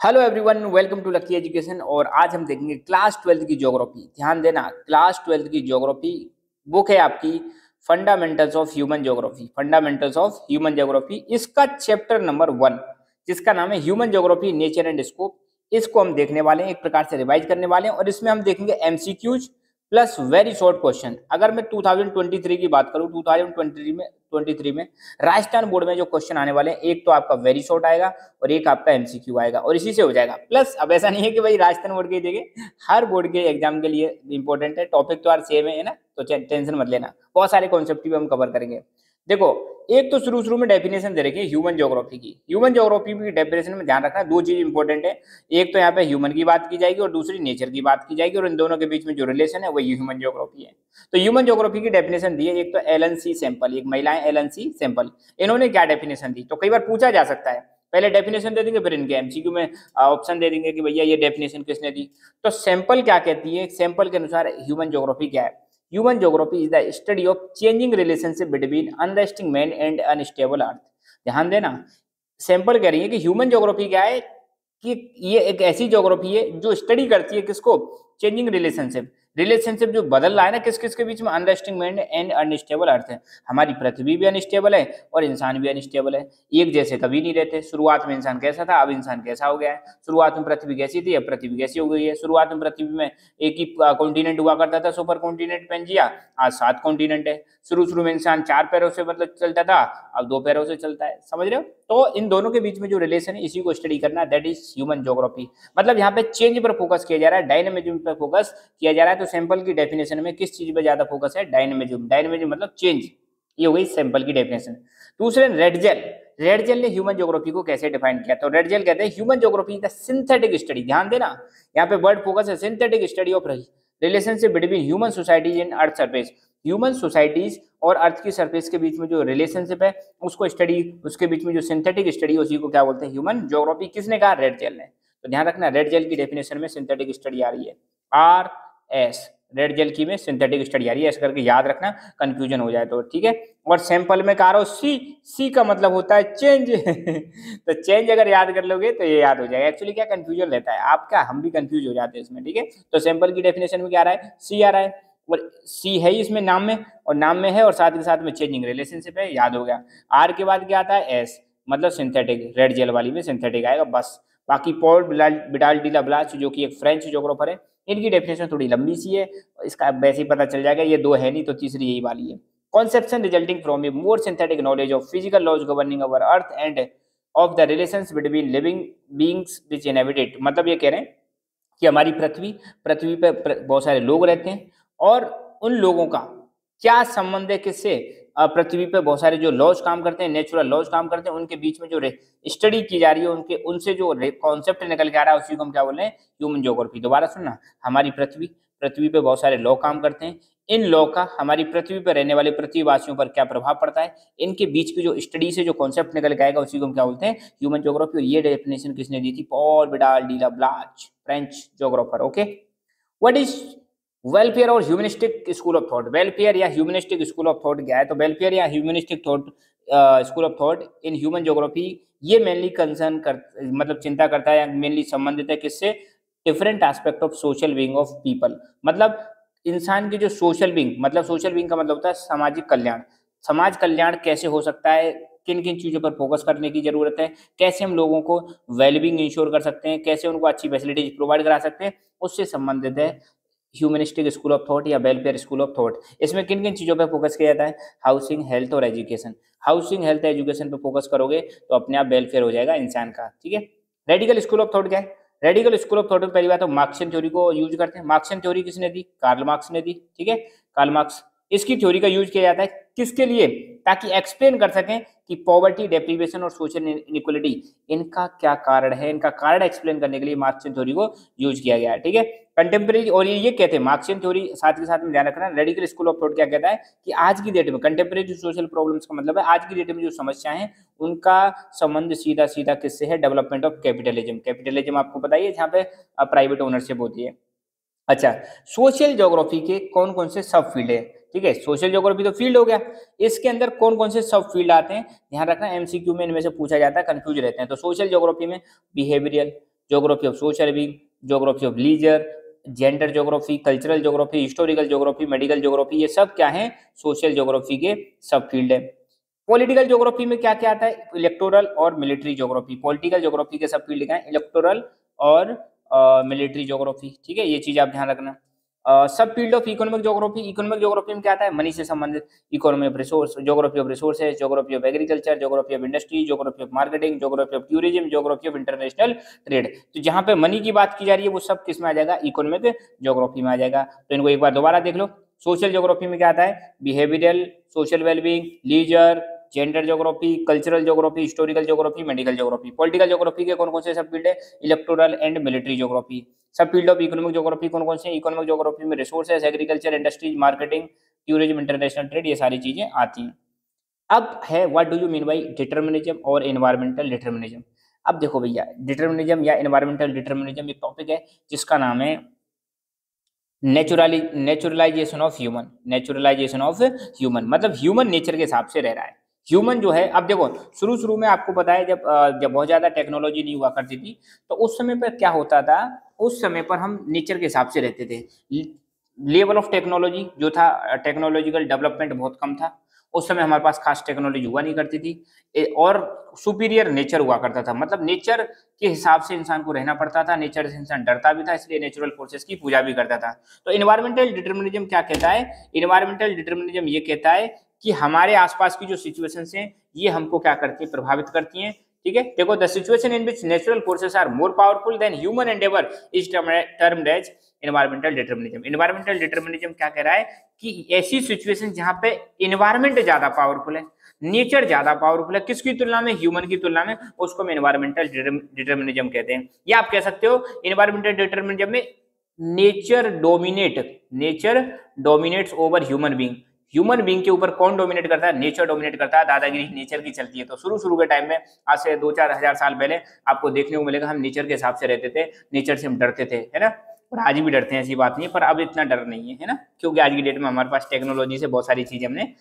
Hello everyone, welcome to lucky education. और आज हम देखेंगे क्लास ट्वेल्थ की ज्योग्राफी। ध्यान देना, क्लास ट्वेल्थ की ज्योग्राफी बुक है आपकी fundamentals of human geography. Fundamentals of human geography, इसका चैप्टर नंबर 1 जिसका नाम है human geography nature and scope, इसको हम देखने वाले हैं, एक प्रकार से रिवाइज करने वाले हैं। और इसमें हम देखेंगे MCQs plus very short question. अगर मैं 2023 की बात करूं, 2023 में राजस्थान बोर्ड में जो क्वेश्चन आने वाले हैं, एक तो आपका वेरी शॉर्ट आएगा और एक आपका एमसीक्यू आएगा, और इसी से हो जाएगा। प्लस अब ऐसा नहीं है कि भाई राजस्थान बोर्ड के देंगे, हर बोर्ड के एग्जाम के लिए इंपॉर्टेंट है। टॉपिक तो हर सेम है ना, तो टेंशन मत लेना, बहुत सारे कॉन्सेप्ट भी हम कवर करेंगे। देखो, एक तो शुरू में डेफिनेशन दे रखी है ह्यूमन ज्योग्राफी की। ह्यूमन ज्योग्राफी की डेफिनेशन में ध्यान रखना, दो चीज इंपॉर्टेंट है। एक तो यहाँ पे ह्यूमन की बात की जाएगी और दूसरी नेचर की बात की जाएगी, और इन दोनों के बीच में जो रिलेशन है वही ह्यूमन ज्योग्राफी है। तो ह्यूमन ज्योग्राफी की डेफिनेशन दी है, एक तो एलन सी सैंपल, एक महिलाएं एलन सी सैंपल, इन्होंने क्या डेफिनेशन दी, तो कई बार पूछा जा सकता है। पहले डेफिनेशन दे देंगे, फिर इनके एमसीक्यू में ऑप्शन दे देंगे कि भैया ये डेफिनेशन किसने दी। तो सैंपल क्या कहती है, सैंपल के अनुसार ह्यूमन ज्योग्राफी क्या है। Human geography is the study of changing relationship between unresting man and unstable earth. ध्यान देना, सैंपल कह रही है कि ह्यूमन ज्योग्राफी क्या है, कि ये एक ऐसी ज्योग्राफी है जो स्टडी करती है किसको, चेंजिंग रिलेशनशिप। रिलेशनशिप जो बदल रहा है ना किस किस के बीच में, अनरेस्टिंग मैन एंड अनस्टेबल अर्थ है। हमारी पृथ्वी भी अनस्टेबल है और इंसान भी अनस्टेबल है, एक जैसे कभी नहीं रहते। शुरुआत में इंसान कैसा था, अब इंसान कैसा हो गया है। शुरुआत में पृथ्वी कैसी थी, अब पृथ्वी कैसी हो गई है। शुरुआत में पृथ्वी में एक ही कॉन्टिनेंट हुआ करता था, सुपर कॉन्टिनेंट पेंजिया, आज 7 कॉन्टिनेंट है। शुरू में इंसान 4 पैरों से मतलब चलता था, अब 2 पैरों से चलता है। समझ रहे हो? तो इन दोनों के बीच में जो रिलेशन है, इसी को स्टडी करना, दैट इज ह्यूमन ज्योग्राफी। मतलब यहाँ पे चेंज पर फोकस किया जा रहा है, डायनेमिज्म पर फोकस किया जा रहा है। तो सैंपल की डेफिनेशन में किस चीज पे ज्यादा फोकस है, डायनेमिज्म। डायनेमिज्म मतलब चेंज, ये हो गई सैंपल की डेफिनेशन। दूसरे रेडजेल, रेडजेल ने ह्यूमन ज्योग्राफी को कैसे डिफाइन किया, तो रेडजेल कहते हैं human geography is the synthetic study. ध्यान देना, यहाँ पे वर्ड फोकस है, synthetic study of relationship between human societies and earth surface. Human societies और अर्थ की सरफेस के बीच में जो रिलेशनशिप है उसको स्टडी, उसके बीच में जो सिंथेटिक स्टडी है उसी को क्या बोलते हैं, ह्यूमन ज्योग्राफी। किसने कहा, रेडजेल ने। तो ध्यान रखना, रेडजेल की डेफिनेशन में सिंथेटिक स्टडी आ रही है, आर एस, रेडजेल की में सिंथेटिक स्टडी आ रही है, ऐसा करके याद रखना, कंफ्यूजन हो जाए तो, ठीक है। और सैंपल में कहा सी, सी का मतलब होता है चेंज तो चेंज अगर याद कर लोगे तो ये याद हो जाएगा। एक्चुअली क्या कंफ्यूजन रहता है आपका, हम भी कंफ्यूज हो जाते हैं इसमें, ठीक है। तो सैंपल की डेफिनेशन में क्या आ रहा है, सी आ रहा है, और सी है ही इसमें नाम में, और नाम में है और साथ के साथ में चेंजिंग रिलेशनशिप है, याद हो गया। आर के बाद क्या आता है, एस, मतलब सिंथेटिक, रेड जेल वाली में सिंथेटिक आएगा बस। बाकी पॉल बिडाल डी लाब्लांच जो कि एक फ्रेंच ज्योग्राफर है, इनकी डेफिनेशन थोड़ी लंबी सी है, इसका वैसे ही पता चल जाएगा, ये दो है नहीं तो तीसरी यही वाली है। Conception resulting from a more synthetic knowledge of physical laws governing our earth and of the relations between living beings which inhabit. मतलब ये कह रहे हैं कि हमारी पृथ्वी पे बहुत सारे लोग रहते हैं, और उन लोगों का क्या संबंध है किससे, पृथ्वी पे बहुत सारे जो लॉज काम करते हैं, नेचुरल लॉज काम करते हैं, उनके बीच में जो स्टडी की जा रही है, उनके उनसे जो कॉन्सेप्ट निकल के आ रहा है उसी को हम क्या बोल रहे हैं, ह्यूमन ज्योग्राफी। दोबारा सुनना, हमारी पृथ्वी पे बहुत सारे लॉ काम करते हैं, इन लॉ का हमारी पृथ्वी पर रहने वाले पृथ्वीवासियों पर क्या प्रभाव पड़ता है, इनके बीच की जो स्टडी से जो कॉन्सेप्ट निकल के आएगा उसी को हम क्या बोलते हैं, ह्यूमन ज्योग्राफी। और ये डेफिनेशन किसने दी थी, Paul Vidal de Lablache, French geographer. Okay, what is welfare और humanistic school of thought. Welfare या ह्यूमनिस्टिक स्कूल ऑफ थॉट क्या है, तो वेलफेयर या humanistic thought school of thought in human geography, ये मेनली कंसर्न कर, मतलब चिंता करता है या मेनली संबंधित है किससे, different aspect of social being of people. मतलब इंसान के जो सोशल बीइंग, मतलब सोशल बीइंग का मतलब होता है सामाजिक कल्याण। समाज कल्याण कैसे हो सकता है, किन किन चीज़ों पर फोकस करने की जरूरत है, कैसे हम लोगों को वेलबींग इंश्योर कर सकते हैं, कैसे उनको अच्छी फैसिलिटीज प्रोवाइड करा सकते हैं, उससे संबंधित है ह्यूमनिस्टिक स्कूल ऑफ थॉट या वेलफेयर स्कूल ऑफ थॉट। इसमें किन किन चीज़ों पर फोकस किया जाता है, हाउसिंग, हेल्थ और एजुकेशन। हाउसिंग, हेल्थ, एजुकेशन पर फोकस करोगे तो अपने आप वेलफेयर हो जाएगा इंसान का, ठीक है। रेडिकल स्कूल ऑफ थॉट क्या है, रेडिकल स्कूल ऑफ थॉट में पहली बात तो मार्क्सियन थ्योरी को यूज करते हैं। मार्क्सियन थ्योरी किसने दी, कार्ल मार्क्स ने दी, ठीक है, कार्ल मार्क्स। इसकी थ्योरी का यूज किया जाता है किसके लिए, ताकि एक्सप्लेन कर सकें कि पॉवर्टी, डेप्रीवेशन और सोशल इनइक्वालिटी इनका क्या कारण है, इनका कारण एक्सप्लेन करने के लिए मार्क्सियन थ्योरी को यूज किया गया है, ठीक है। कंटेम्प्रेरी, और ये कहते हैं मार्क्सियन थ्योरी, साथ के साथ में ध्यान रखना, रेडिकल स्कूल ऑफ थॉट क्या कहता है कि आज की डेट में कंटेम्प्रेरी सोशल प्रॉब्लम्स का मतलब है आज की डेट में जो समस्याएं हैं उनका संबंध सीधा सीधा किससे है, डेवलपमेंट ऑफ कैपिटलिज्म। कैपिटलिज्म आपको बताइए जहाँ पे प्राइवेट ओनरशिप होती है। अच्छा, सोशल ज्योग्राफी के कौन कौन से सब फील्ड है, ठीक है, सोशल ज्योग्राफी तो फील्ड हो गया, इसके अंदर कौन कौन से सब फील्ड आते हैं, ध्यान रखना, एमसीक्यू में इनमें से पूछा जाता है, कंफ्यूज रहते हैं। तो सोशल ज्योग्राफी में behavioural, geography of social being, geography of leisure, gender geography, cultural geography, historical geography, medical geography, ये सब क्या है, सोशल ज्योग्राफी के सब फील्ड है। पॉलिटिकल ज्योग्राफी में क्या क्या आता है, इलेक्टोरल और मिलिट्री ज्योग्राफी। पॉलिटिकल ज्योग्राफी के सब फील्ड क्या है, इलेक्टोरल और मिलिट्री ज्योग्राफी, ठीक है, ये चीज आप ध्यान रखना। सब field of economic geography, economic geography में क्या आता है, मनी से संबंधित, economy of resource, geography of resources, geography of agriculture, geography of industry, geography of marketing, geography of tourism, geography of international trade. तो जहां पे मनी की बात की जा रही है वो सब किस में आ जाएगा, इकोनॉमिक ज्योग्राफी में आ जाएगा। तो इनको एक बार दोबारा देख लो। सोशल ज्योग्राफी में क्या आता है, behavioural, social wellbeing, leisure, gender geography, cultural geography, historical geography, medical geography. Political geography के कौन कौन से सब फील्ड है, electoral and military geography. Sub field of economic geography कौन कौन से हैं, इकोनॉमिक ज्योग्राफी में resources, agriculture, industries, marketing, tourism, international trade, ये सारी चीजें आती हैं। अब है what do you mean by determinism और एनवायरमेंटल डिटर्मिनिज्म। अब देखो भैया, डिटर्मिनिज्म या एनवायरमेंटल डिटर्मिनिज्म एक टॉपिक है जिसका नाम है naturalisation of human. Naturalisation of human मतलब ह्यूमन नेचर के हिसाब से रह रहा है। ह्यूमन जो है, अब देखो शुरू शुरू में आपको पता है जब बहुत ज्यादा टेक्नोलॉजी नहीं हुआ करती थी, तो उस समय पर क्या होता था, उस समय पर हम नेचर के हिसाब से रहते थे। लेवल ऑफ टेक्नोलॉजी जो था, टेक्नोलॉजिकल डेवलपमेंट बहुत कम था उस समय, हमारे पास खास टेक्नोलॉजी हुआ नहीं करती थी, और सुपीरियर नेचर हुआ करता था। मतलब नेचर के हिसाब से इंसान को रहना पड़ता था, नेचर से इंसान डरता भी था, इसलिए नेचुरल फोर्सेस की पूजा भी करता था। तो इन्वायरमेंटल डिटर्मिनिज्म क्या कहता है, इन्वायरमेंटल डिटर्मिनिज्म ये कहता है कि हमारे आसपास की जो सिचुएशंस हैं ये हमको क्या करती है, प्रभावित करती हैं। ठीक है, देखो the situation in which natural forces are more powerful than human endeavour is termed as environmental determinism. Environmental determinism क्या कह रहा है कि ऐसी सिचुएशन जहां पे एनवायरमेंट ज्यादा पावरफुल है, नेचर ज्यादा पावरफुल है, किसकी तुलना में, ह्यूमन की तुलना में, उसको हम एनवायरमेंटल डिटर्मिनिज्म कहते हैं। या आप कह सकते हो एनवायरमेंटल डिटर्मिनिज्म में nature dominates over human being. Human being के ऊपर कौन डोमिनेट करता है, नेचर डोमिनेट करता है, दादागिरी नेचर की चलती है। तो शुरू शुरू के टाइम में, आज से 2-4 हजार साल पहले आपको देखने को मिलेगा हम नेचर के हिसाब से रहते थे, नेचर से हम डरते थे, है ना, और आज भी डरते हैं, ऐसी बात नहीं है, पर अब इतना डर नहीं है, है ना, क्योंकि आज की डेट में हमारे पास टेक्नोलॉजी से बहुत सारी चीजें हमने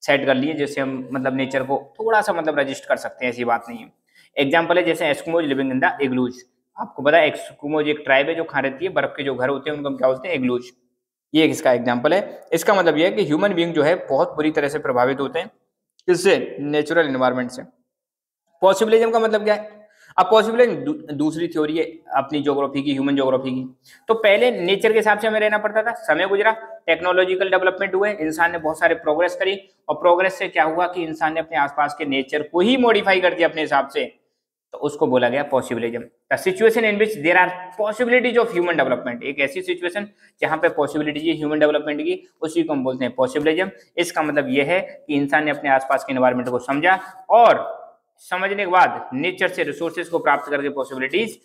सेट कर ली है, जिससे हम मतलब नेचर को थोड़ा सा मतलब रजिस्ट कर सकते हैं, ऐसी बात नहीं है। एग्जाम्पल है जैसे Eskimos living in the igloos. आपको पता है एस्किमोज एक ट्राइब है जो खा रहती है, बर्फ के जो घर होते हैं उनको हम क्या बोलते हैं, इग्लूज। ये इसका एग्जाम्पल है। इसका मतलब यह है कि ह्यूमन बीइंग जो है बहुत बुरी तरह से प्रभावित होते हैं, किससे, नेचुरल एनवायरनमेंट से। पॉसिबिलिज्म का मतलब क्या है, अब पॉसिबिलिज्म दूसरी थ्योरी है अपनी ज्योग्राफी की, ह्यूमन ज्योग्राफी की। तो पहले नेचर के हिसाब से हमें रहना पड़ता था, समय गुजरा, टेक्नोलॉजिकल डेवलपमेंट हुए, इंसान ने बहुत सारे प्रोग्रेस करी, और प्रोग्रेस से क्या हुआ कि इंसान ने अपने आसपास के नेचर को ही मॉडिफाई कर दिया अपने हिसाब से, तो उसको बोला गया possibilism. The situation in which there are possibilities of human development, एक ऐसी सिचुएशन जहां पे पॉसिबिलिटीज है ह्यूमन डेवलपमेंट की, उसी को हम बोलते हैं पॉसिबिलिज्म। इसका मतलब यह है कि इंसान ने अपने आसपास के एनवायरनमेंट को समझा, और समझने के बाद नेचर से रिसोर्सेज को प्राप्त करके पॉसिबिलिटीज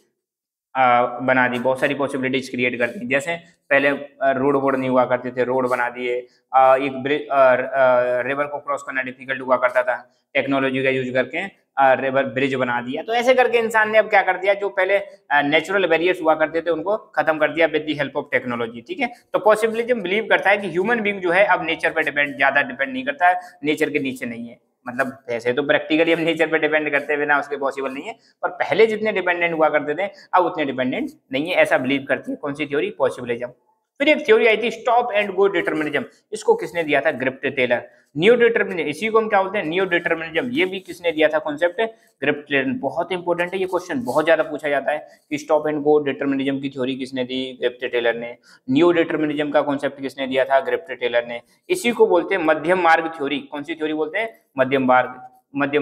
बना दी, बहुत सारी पॉसिबिलिटीज क्रिएट कर दी। जैसे पहले रोड वोड नहीं हुआ करते थे, रोड बना दिए, एक रिवर को क्रॉस करना डिफिकल्ट हुआ करता था, टेक्नोलॉजी का यूज करके रिवर ब्रिज बना दिया। तो ऐसे करके इंसान ने अब क्या कर दिया, जो पहले नेचुरल बैरियर्स हुआ करते थे उनको खत्म कर दिया with the help of technology. ठीक है, तो पॉसिबिलिज्म बिलीव करता है कि ह्यूमन बीइंग जो है अब नेचर पर ज्यादा डिपेंड नहीं करता है, नेचर के नीचे नहीं है। मतलब ऐसे तो प्रैक्टिकली हम नेचर पे डिपेंड करते हुए ना, उसके पॉसिबल नहीं है, पर पहले जितने डिपेंडेंट हुआ करते थे अब उतने डिपेंडेंट नहीं है, ऐसा बिलीव करती है कौन सी थ्योरी, पॉसिबिलिज्म। फिर एक थ्योरी आई थी स्टॉप एंड गो डिटर्मिनिज्म। इसको किसने दिया था, ग्रिफ्ट टेलर। न्यू डिटर्मिनिज्म, इसी को हम क्या बोलते हैं, न्यू डिटर्मिनिज्म। ये भी किसने दिया था कॉन्सेप्ट, ग्रिफ्ट टेलर। बहुत इंपॉर्टेंट है ये क्वेश्चन, बहुत ज्यादा पूछा जाता है कि स्टॉप एंड गो डिटर्मिनिज्म की थ्योरी किसने दी, ग्रिफ्ट टेलर ने। न्यू डिटर्मिनिज्म का कॉन्सेप्ट किसने दिया था, ग्रिफ्ट टेलर ने। इसी को बोलते हैं मध्यम मार्ग थ्योरी। कौन सी थ्योरी बोलते हैं, मध्यम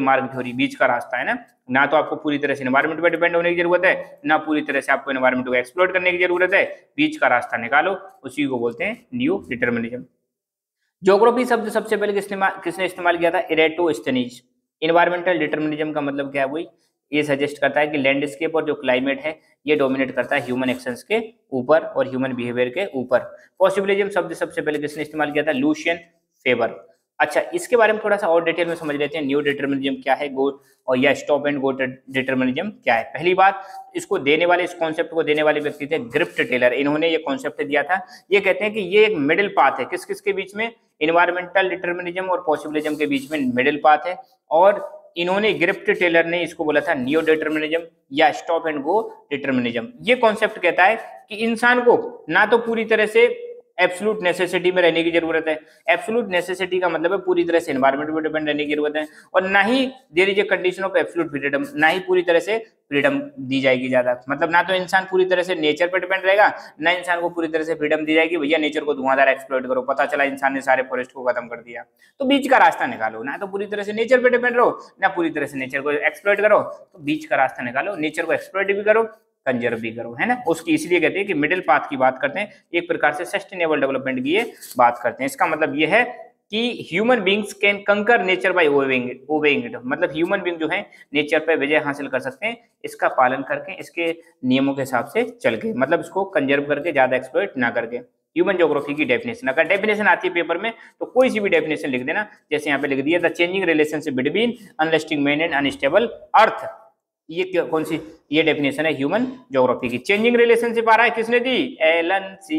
मार्ग थ्योरी, बीच का रास्ता, है ना तो आपको पूरी तरह से एनवायरनमेंट पर डिपेंड होने की जरूरत है, ना पूरी तरह से आपको एनवायरनमेंट को एक्सप्लोर करने की जरूरत है, बीच का रास्ता निकालो, उसी को बोलते हैं न्यू डिटर्मिनिज्म। ज्योग्राफी शब्द सबसे पहले किसने इस्तेमाल किया था, इरेटोस्थेनीज। एनवायरमेंटल डिटर्मिनिज्म का मतलब क्या है, वही ये सजेस्ट करता है कि लैंडस्केप और जो क्लाइमेट है ये डोमिनेट करता है ह्यूमन एक्शंस के ऊपर और ह्यूमन बिहेवियर के ऊपर। पॉसिबिलिज्म शब्द सबसे पहले किसने इस्तेमाल किया था, लूशियन फेबर। अच्छा, इसके बारे में थोड़ा सा और डिटेल में समझ लेते हैं, न्यू डिटर्मिनिज्म क्या है, गो और या स्टॉप एंड गो डिटर्मिनिज्म क्या है। पहली बात, इसको देने वाले, इस कॉन्सेप्ट को देने वाले व्यक्ति थे ग्रिफ्ट टेलर। इन्होंने ये कॉन्सेप्ट दिया था। ये कहते हैं कि ये एक मिडिल पाथ है, किस किस के बीच में, इन्वायरमेंटल डिटर्मिनिज्म और पॉसिबिलिज्म के बीच में मिडिल पाथ है, और इन्होंने ग्रिफ्ट टेलर ने इसको बोला था नियो डिटर्मिनिज्म या स्टॉप एंड गो डिटर्मिनिज्म। ये कॉन्सेप्ट कहता है कि इंसान को ना तो पूरी तरह से एब्सोल्यूट नेसेसिटी में रहने की जरूरत है, एब्सोल्यूट नेसेसिटी का मतलब है पूरी तरह से एनवायरनमेंट पर डिपेंड रहने की जरूरत है, और ना ही there is a condition of absolute freedom, ना ही पूरी तरह से फ्रीडम दी जाएगी ज्यादा। मतलब ना तो इंसान पूरी तरह से नेचर पर डिपेंड रहेगा, ना इंसान को पूरी तरह से फ्रीडम दी जाएगी भैया नेचर को धुआंधार एक्सप्लॉइट करो, पता चला इंसान ने सारे फॉरेस्ट को खत्म कर दिया। तो बीच का रास्ता निकालो, ना तो पूरी तरह से नेचर पर डिपेंड रहो, ना पूरी तरह से नेचर को एक्सप्लॉइट करो, तो बीच का रास्ता निकालो, नेचर को एक्सप्लॉइट भी करो, कंजर्व भी करो, है ना। उसकी इसलिए कहते हैं कि मिडिल पाथ की बात करते हैं, एक प्रकार से सस्टेनेबल डेवलपमेंट की ये बात करते हैं। इसका मतलब ये है कि ह्यूमन बींग्स कैन कंकर नेचर बाय ओबेइंग इट, मतलब ह्यूमन बींग जो है नेचर पे विजय हासिल कर सकते हैं इसका पालन करके, इसके नियमों के हिसाब से चल के, मतलब इसको कंजर्व करके, ज्यादा एक्सप्लॉइट ना करके। ह्यूमन ज्योग्राफी की डेफिनेशन, अगर डेफिनेशन आती है पेपर में तो कोई सी भी डेफिनेशन लिख देना, जैसे यहाँ पे लिख दिया the changing relationship between unresting man and unstable earth. ये कौन सी ये डेफिनेशन है ह्यूमन ज्योग्राफी की। चेंजिंग रिलेशनशिप आ रहा है किसने दी, एलन सी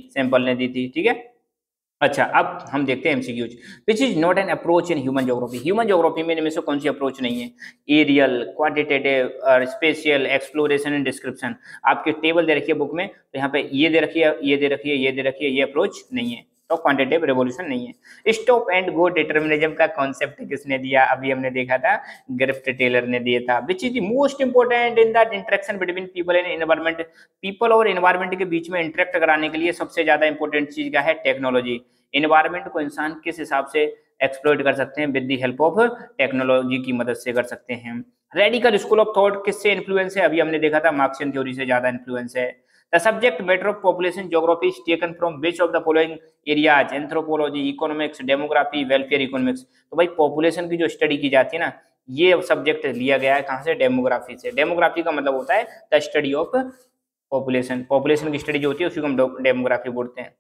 सैंपल ने दी थी, ठीक है। अच्छा, अब हम देखते हैं MCQs. Which is not an approach in human geography, human geography में इनमें से कौन सी अप्रोच नहीं है, areal, quantitative, spatial, exploration and description. आपके टेबल दे रखी है बुक में, तो यहाँ पे ये दे रखी है, ये दे रखी है, ये दे रखी है, ये अप्रोच नहीं है, तो क्वांटिटेटिव रेवोल्यूशन नहीं है। स्टॉप एंड गो डिटर्मिनिज्म का कॉन्सेप्ट किसने दिया, अभी हमने देखा था ग्रिफ्ट टेलर ने दिया था। Which is the most important in the interaction between people and environment, people और एनवायरनमेंट के बीच में इंटरेक्ट कराने के लिए सबसे ज्यादा इंपॉर्टेंट चीज क्या है, टेक्नोलॉजी। एनवायरनमेंट को इंसान किस हिसाब से एक्सप्लॉइट कर सकते हैं, with the help of technology की मदद से कर सकते हैं। रेडिकल स्कूल ऑफ थॉट किससे इन्फ्लुएंस है, अभी हमने देखा था मार्क्सियन थ्योरी से ज्यादा इन्फ्लुएंस है। The subject matter of population geography is taken from which of the following areas, anthropology, economics, demography, welfare economics। तो भाई पॉपुलेशन की जो स्टडी की जाती है ना, ये सब्जेक्ट लिया गया है कहाँ से, डेमोग्राफी से। डेमोग्राफी का मतलब होता है the study of population, population की स्टडी जो होती है उसी को हम डेमोग्राफी बोलते हैं।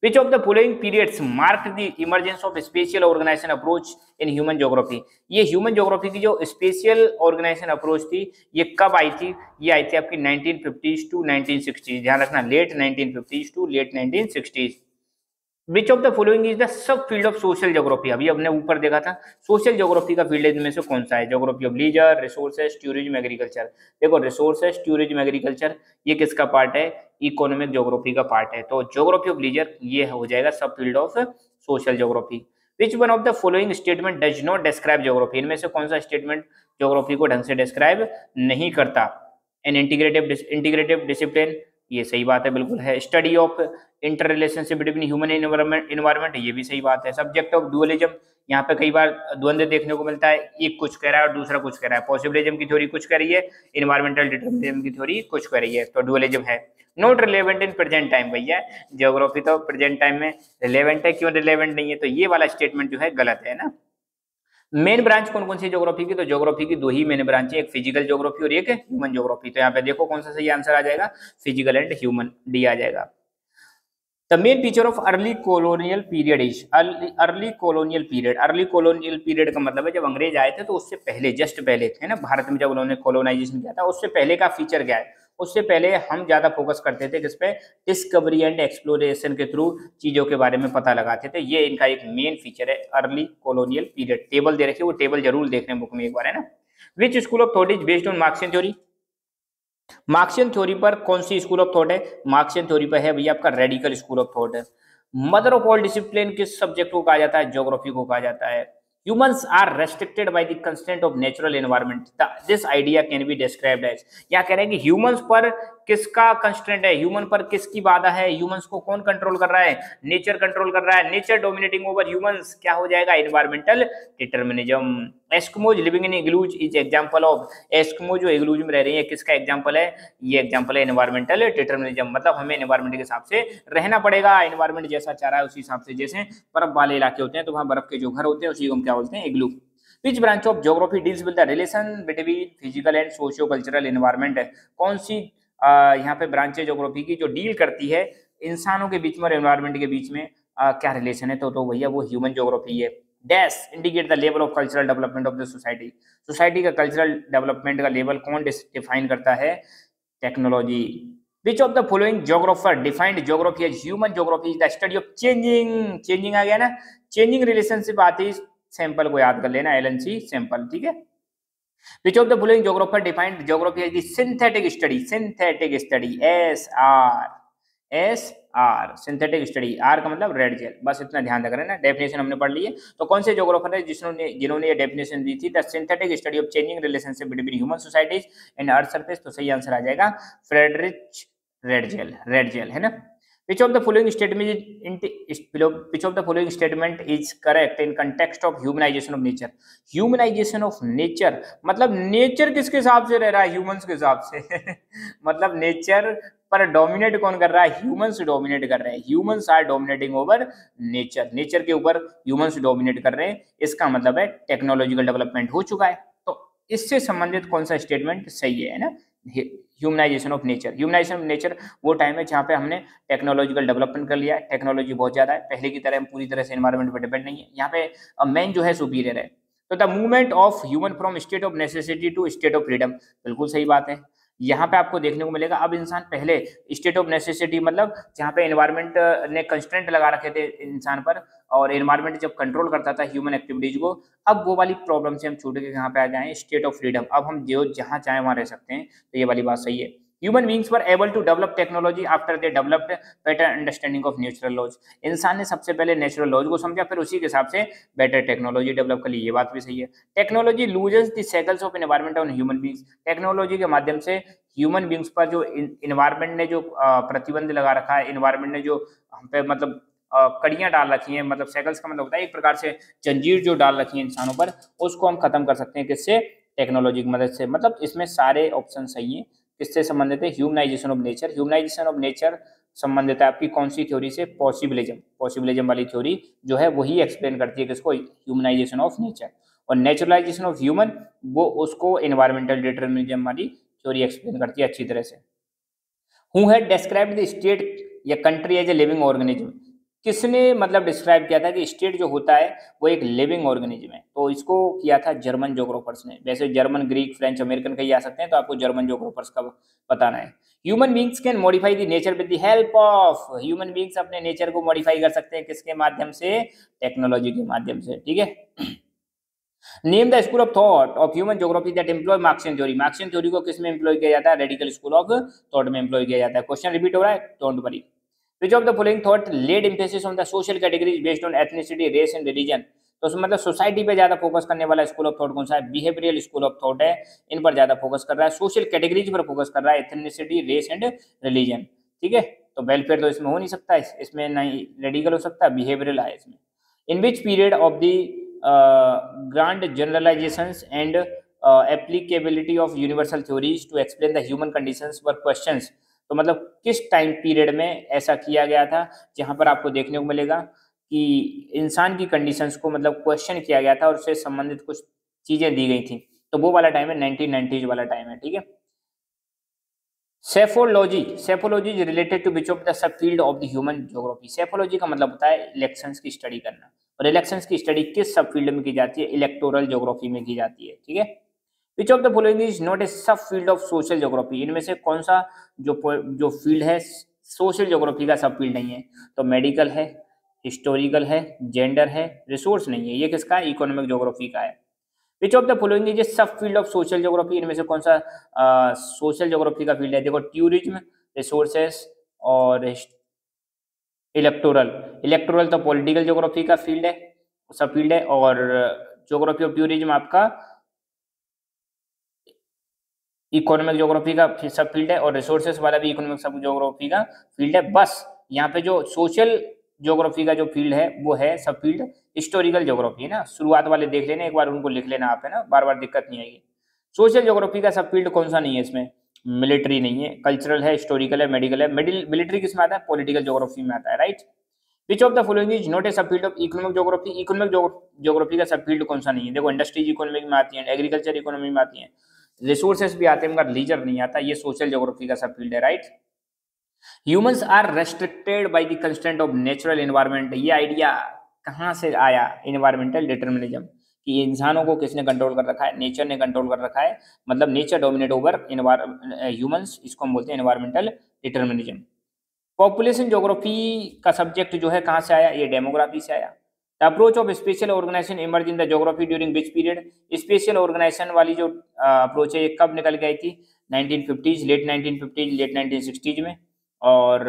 Which of the following periods marked the emergence of spatial organization approach in human geography? ये ह्यूमन ज्योग्राफी की जो स्पेशियल ऑर्गेनाइजेशन अप्रोच थी ये कब आई थी, ये आई थी आपकी 1950s टू 1960s, ध्यान रखना late 1950s to late 1960s। Which of the following is the sub field of social geography, अभी हमने ऊपर देखा था सोशल ज्योग्राफी का फील्ड इनमें से कौन सा है, geography of leisure, resources, tourism, agriculture. देखो रिसोर्सेज, टूरिज्म, एग्रीकल्चर ये किसका पार्ट है, इकोनॉमिक ज्योग्राफी का पार्ट है, तो ज्योग्राफी ऑफ लीजर ये हो जाएगा सब field of social geography. Which one of the following statement does not describe geography, इनमें से कौन सा स्टेटमेंट ज्योग्राफी को ढंग से डिस्क्राइब नहीं करता, एन इंटीग्रेटिव डिसिप्लिन, ये सही बात है, बिल्कुल है। Study of inter relationship between human environment, ये भी सही बात है। सब्जेक्ट ऑफ डुअलिज्म, यहाँ पे कई बार द्वंद्व देखने को मिलता है, एक कुछ कह रहा है और दूसरा कुछ कह रहा है। पॉसिबिलिज्म की थ्योरी कुछ कह रही है, एनवायरमेंटल डिटर्मिनिज्म की थ्योरी कुछ कह रही है, तो डुअलिज्म है। Not relevant in present time, भैया ज्योग्राफी तो प्रेजेंट टाइम में रिलेवेंट है, क्यों रिलेवेंट नहीं है, तो ये वाला स्टेटमेंट जो है गलत है ना। मेन ब्रांच कौन कौन सी ज्योग्राफी की, तो ज्योग्राफी की दो ही मेन ब्रांच है, एक फिजिकल ज्योग्राफी और एक ह्यूमन ज्योग्राफी। तो यहाँ पे देखो कौन सा सही आंसर आ जाएगा, फिजिकल एंड ह्यूमन, डी आ जाएगा। The main feature of early colonial period is, early colonial period, early colonial period का मतलब है जब अंग्रेज आए थे तो उससे पहले, जस्ट पहले है ना, भारत में जब उन्होंने कॉलोनाइजेशन किया था उससे पहले का फीचर क्या है, उससे पहले हम ज्यादा फोकस करते थे किस पे, डिस्कवरी एंड एक्सप्लोरेशन के थ्रू चीजों के बारे में पता लगाते थे, ये इनका एक मेन फीचर है अर्ली कॉलोनियल पीरियड। टेबल दे रखी है, वो टेबल जरूर देख रहे हैं बुक में एक बार, है ना। Which school of thought is based on Marxian theory, Marxian theory पर कौन सी स्कूल ऑफ थॉट है, मार्क्सियन थ्योरी पर है भैया आपका रेडिकल स्कूल ऑफ थॉट है। मदर ऑफ ऑल डिसिप्लिन किस सब्जेक्ट को कहा जाता है, ज्योग्राफी को कहा जाता है। Humans are restricted by the constraint of natural environment. This idea can be described as, या कह रहे हैं कि ह्यूमंस पर किसका कंस्ट्रेंट है, ह्यूमन पर किसकी बाधा है, ह्यूमंस को कौन कंट्रोल कर रहा है, नेचर कंट्रोल कर रहा है, नेचर डोमिनेटिंग ओवर ह्यूमंस, क्या हो जाएगा, environmental determinism. Eskimos living in igloos is example of, Eskimo जो इग्लूज में रह रही है किसका एग्जांपल है, ये एग्जांपल है एनवायरमेंटल डिटर्मिनिज्म, मतलब हमें एनवायरमेंट के हिसाब से रहना पड़ेगा, एनवायरमेंट जैसा चाह रहा है उसी हिसाब से, जैसे बर्फ वाले इलाके होते हैं तो वहां बर्फ के जो घर होते हैं उसी को हम क्या बोलते हैं, इग्लू। Which branch of geography deals with the relation between physical and socio-cultural environment है, कौन सी यहाँ पे ब्रांच है ज्योग्राफी की जो डील करती है इंसानों के बीच में और एनवायरनमेंट के बीच में क्या रिलेशन है, तो भैया वो ह्यूमन ज्योग्राफी है। Dash indicate the level of cultural development of the society, society का कल्चरल डेवलपमेंट का लेवल कौन डिफाइन करता है, technology. Which of the following geographer defined geography as human geography is the study of changing, changing आ गया ना, changing relationship आती sample को याद कर लेना, LNC सैंपल, ठीक है। Which of the following geographer defined geography as the synthetic study? Synthetic study, SR synthetic study, R का मतलब रेड जेल, बस इतना ध्यान रख रहे ना। डेफिनेशन हमने पढ़ ली है। तो कौन से जोग्राफर है जिन्होंने ये डेफिनेशन दी थी? The synthetic study of changing relationship between human societies and earth surface. तो सही आंसर आ जाएगा फ्रेडरिच रेड जेल है ना। Which of the following statement is correct in context of humanization of nature? Humanization of nature मतलब nature किसके हिसाब से रह रहा है? ह्यूमंस के हिसाब से मतलब नेचर पर डोमिनेट कौन कर रहा है? ह्यूमंस डोमिनेट कर रहे हैं। Humans are dominating over nature, nature के ऊपर ह्यूमंस डोमिनेट कर रहे हैं। इसका मतलब है टेक्नोलॉजिकल डेवलपमेंट हो चुका है। तो इससे संबंधित कौन सा स्टेटमेंट सही है ना? Humanisation of nature. Humanization of nature वो टाइम है जहाँ पे हमने टेक्नोलॉजिकल डेवलपमेंट कर लिया है, टेक्नोलॉजी बहुत ज्यादा है, पहले की तरह हम पूरी तरह से एनवायरमेंट पर डिपेंड नहीं है, यहाँ पे मैन जो है सुपीरियर है। तो the movement of human from state of necessity to state of freedom, बिल्कुल सही बात है। यहाँ पे आपको देखने को मिलेगा अब इंसान पहले स्टेट ऑफ नेसेसिटी मतलब जहाँ पे एनवायरमेंट ने कंस्ट्रेंट लगा रखे थे इंसान पर, और एनवायरमेंट जब कंट्रोल करता था ह्यूमन एक्टिविटीज को, अब वो वाली प्रॉब्लम से हम छूट के यहाँ पे आ जाए स्टेट ऑफ फ्रीडम। अब हम जो जहाँ चाहे वहाँ रह सकते हैं। तो ये वाली बात सही है। Human beings were able to develop technology after they developed better understanding of natural laws. इंसान ने सबसे पहले नेचुरल लॉज को समझा, फिर उसी के हिसाब से बेटर टेक्नोलॉजी डेवलप कर ली। ये बात भी सही है। Technology loses the cycles of environment on human beings. Technology के माध्यम से ह्यूमन बींग्स पर जो एनवायरमेंट ने जो प्रतिबंध लगा रखा है, एनवायरमेंट ने जो हम पे मतलब कड़ियां डाल रखी हैं, मतलब सैकल्स का मतलब होता है एक प्रकार से जंजीर जो डाल रखी है इंसानों पर, उसको हम खत्म कर सकते हैं किससे? टेक्नोलॉजी की मदद से। मतलब इसमें सारे ऑप्शन सही है। किससे संबंधित है? Humanization of nature. Humanization of nature संबंधित है आपकी कौन सी थ्योरी से? पॉसिबिलिज्म। पॉसिबिलिज्म वाली थ्योरी जो है वही एक्सप्लेन करती है किसको? Humanization of nature. और नेचुरलाइजेशन ऑफ ह्यूमन वो उसको एनवायरमेंटल डिटरमिनिज्म वाली थ्योरी एक्सप्लेन करती है अच्छी तरह से। Who had described the state या country as a living organism. किसने मतलब डिस्क्राइब किया था कि स्टेट जो होता है वो एक लिविंग ऑर्गेनिज्म है? तो इसको किया था जर्मन जोग्राफर्स ने। वैसे जर्मन, ग्रीक, फ्रेंच, अमेरिकन कहीं आ सकते हैं, तो आपको जर्मन जोग्राफर्स का बताना है। Human beings can modify the nature with the help of. Human beings अपने नेचर को मॉडिफाई कर सकते हैं किसके माध्यम से? टेक्नोलॉजी के माध्यम से, ठीक है। Name the school of thought of human geography that employ Marxian theory. Marxian theory को किसमें एम्प्लॉय किया जाता है? रेडिकल स्कूल ऑफ थॉट में एम्प्लॉय किया जाता है। क्वेश्चन रिपीट हो रहा है, don't worry. Which of the following thought laid emphasis on the social categories based on ethnicity, race and religion? तो उसमें मतलब सोसाइटी पे ज्यादा फोकस करने वाला स्कूल ऑफ थॉट कौन सा है? बिहेवियरल स्कूल ऑफ थॉट है, इन पर ज्यादा फोकस कर रहा है। सोशल कैटेगरीज पर फोकस कर रहा है, एथनिसिटी, रेस एंड रिलीजन, ठीक है। तो वेलफेयर तो इसमें हो नहीं सकता, इसमें नहीं रेडिकल हो सकता, बिहेवियरल है इसमें। In which period of the grand generalizations and applicability of universal theories to explain the human conditions were questions. तो मतलब किस टाइम पीरियड में ऐसा किया गया था जहां पर आपको देखने को मिलेगा कि इंसान की कंडीशंस को मतलब क्वेश्चन किया गया था और उससे संबंधित कुछ चीजें दी गई थी? तो वो वाला टाइम है 1990s वाला टाइम है, ठीक है। Psephology. Psephology is related to which of the sub field of the human geography. Psephology का मतलब होता है इलेक्शंस की स्टडी करना, और इलेक्शंस की स्टडी किस सब फील्ड में की जाती है? इलेक्टोरल ज्योग्राफी में की जाती है, ठीक है। विच of the following is not a सब फील्ड ऑफ सोशल ज्योग्राफी। इनमें से कौन सा जो फील्ड है सोशल ज्योग्राफी का सब फील्ड नहीं है? तो मेडिकल है, हिस्टोरिकल है, जेंडर है, रिसोर्स नहीं है। ये किसका? इकोनॉमिक ज्योग्राफी का है। विच of the following is a सब फील्ड ऑफ सोशल ज्योग्राफी। इनमें से कौन सा सोशल ज्योग्राफी का फील्ड है? देखो, टूरिज्म, रिसोर्सेस और इलेक्टोरल। इलेक्टोरल तो पॉलिटिकल ज्योग्राफी का फील्ड है, सब फील्ड है, और ज्योग्राफी ऑफ टूरिज्म आपका इकोनॉमिक ज्योग्राफी का सब फील्ड है, और रिसोर्सेस वाला भी इकोनॉमिक सब ज्योग्राफी का फील्ड है। बस यहाँ पे जो सोशल ज्योग्राफी का जो फील्ड है वो है सब फील्ड हिस्टोरिकल ज्योग्राफी है ना। शुरुआत वाले देख लेना एक बार, उनको लिख लेना आप, है ना, बार बार दिक्कत नहीं आएगी। सोशल ज्योग्राफी का सब फील्ड कौन सा नहीं है इसमें? मिलिट्री नहीं है, कल्चरल है, हिस्टोरिकल है, मेडिकल है। मिलिट्री किस में आता है? पॉलिटिकल ज्योग्राफी में आता है, right. Which of the following is not a सब field of economic geography. Economic geography का सब फील्ड कौन सा नहीं है? देखो, इंडस्ट्रीज इकोनॉमिक में आती है, एग्रीकल्चर इकोनॉमी में आती है, रिसोर्सेस भी आते हैं मगर लीजर नहीं आता। ये सोशल ज्योग्राफी का सब फील्ड है, right. Humans are restricted by the constraint of natural environment. ये आइडिया कहाँ से आया? एनवायरमेंटल डिटर्मिनिज्म, कि इंसानों को किसने कंट्रोल कर रखा है? नेचर ने कंट्रोल कर रखा है, मतलब नेचर डोमिनेट ओवर ह्यूमंस, इसको हम बोलते हैं एनवायरमेंटल डिटर्मिनिज्म। पॉपुलेशन ज्योग्राफी का सब्जेक्ट जो है कहाँ से आया? ये डेमोग्राफी से आया। The approach of spatial organisation emerge in the geography during which period? Spatial organisation वाली जो अप्रोच है ये कब निकल के आई थी? 1950s, late 1950s, late 1960s में। और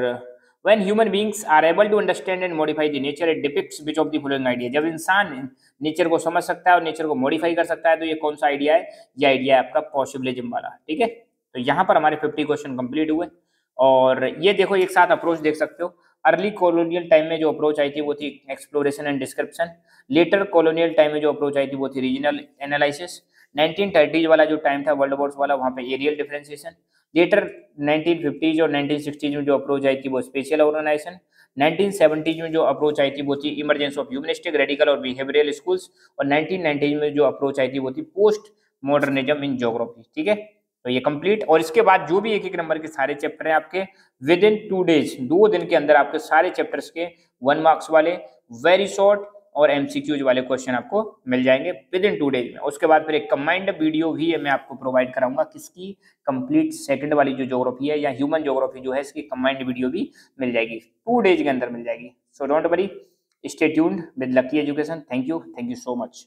when human beings are able to understand and modify the nature, it depicts which of the following idea? जब इंसान नेचर को समझ सकता है और नेचर को मॉडिफाई कर सकता है तो ये कौन सा आइडिया है? ये आइडिया है आपका पॉसिबिलिज्म वाला। ठीक है, तो यहाँ पर हमारे 50 क्वेश्चन कंप्लीट हुए। और ये देखो एक साथ अप्रोच देख सकते हो। अर्ली कॉलोनियल टाइम में जो अप्रोच आई थी वो थी exploration and description. Later colonial time में जो अप्रोच आई थी वो थी रीजनल एनालिसिस। 1930s वाला जो टाइम था वर्ल्ड वॉर्स वाला, वहाँ पे एरियल डिफरेंशिएशन। लेटर 1950s और 1960s में जो अप्रोच आई थी वो स्पेशल ऑर्गेनाइजेशन। 1970s में जो अप्रोच आई थी वो थी इमरजेंस ऑफ ह्यूमनिस्टिक, रेडिकल और बिहेवियरल स्कूल्स। और 1990s में जो अप्रोच आई थी वो थी पोस्ट मॉडर्निज्म इन ज्योग्राफी। ठीक है, तो ये कंप्लीट। और इसके बाद जो भी एक नंबर के सारे चैप्टर हैं आपके विद इन 2 days, 2 दिन के अंदर आपके सारे चैप्टर्स के 1 मार्क्स वाले वेरी शॉर्ट और एमसीक्यूज वाले क्वेश्चन आपको मिल जाएंगे विद इन 2 days में। उसके बाद फिर एक कंबाइंड वीडियो भी है मैं आपको प्रोवाइड कराऊंगा किसकी, कंप्लीट सेकंड वाली जो ज्योग्राफी है या ह्यूमन ज्योग्राफी जो है इसकी कंबाइंड वीडियो भी मिल जाएगी, 2 days के अंदर मिल जाएगी। So don't worry, stay tuned with lucky education. Thank you so much.